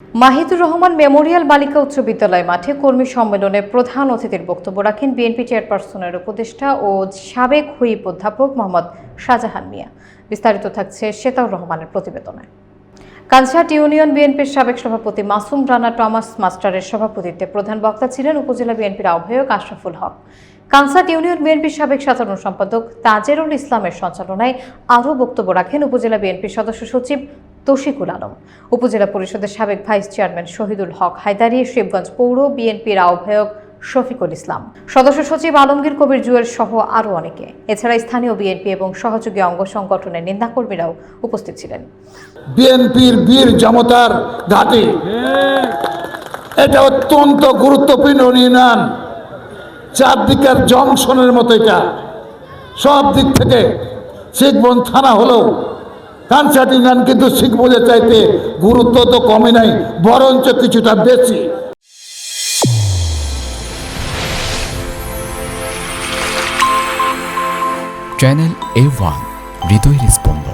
Mahidur Rahman Memorial বালিকা উচ্চ বিদ্যালয় মাঠে কর্মী সম্মেলনে প্রধান অতিথির বক্তব্য রাখেন বিএনপি চেয়ারপারসনের উপদেষ্টা ও সাবেক হুইপ অধ্যাপক মোহাম্মদ শাহজাহান মিয়া। বিস্তারিত থাকছে শেতাউর রহমানের প্রতিবেদনে। কানসাট ইউনিয়ন বিএনপির সাবেক সভাপতি মাসুম রানা টমাস মাস্টারের সভাপতিত্বে প্রধান বক্তা ছিলেন উপজেলা বিএনপির আহ্বায়ক আশরাফুল হক। কানসাট ইউনিয়ন বিএনপির সাবেক সাধারণ সম্পাদক তাজেরুল ইসলামের সঞ্চালনায় আরও বক্তব্য রাখেন উপজেলা বিএনপির সদস্য সচিব তৌশিকুল আলম, উপজেলা পরিষদের সাবেক ভাইস চেয়ারম্যান শহীদুল হক হায়দারি, শিবগঞ্জ পৌর বিএনপির আহ্বায়ক শফিকুল ইসলাম, সদস্য সচিব আলমগীর কবির জুয়েল সহ আরও অনেকে। এছাড়া স্থানীয় বিএনপি এবং সহযোগী অঙ্গ সংগঠনের নেতাকর্মীরাও উপস্থিত ছিলেন। বিএনপির বীর জামতার ঘাঁটি, এটা অত্যন্ত গুরুত্বপূর্ণ ইউনিয়ন, চারদিকের জংশনের মতো। এটা সব দিক থেকে শিখবন থানা হলেও কানসাট ইউনিয়ন কিন্তু শিখবনের চাইতে গুরুত্ব তো কমে নাই, বরঞ্চ কিছুটা বেশি। চ্যানেল A1 হৃদয়ের স্পন্দন।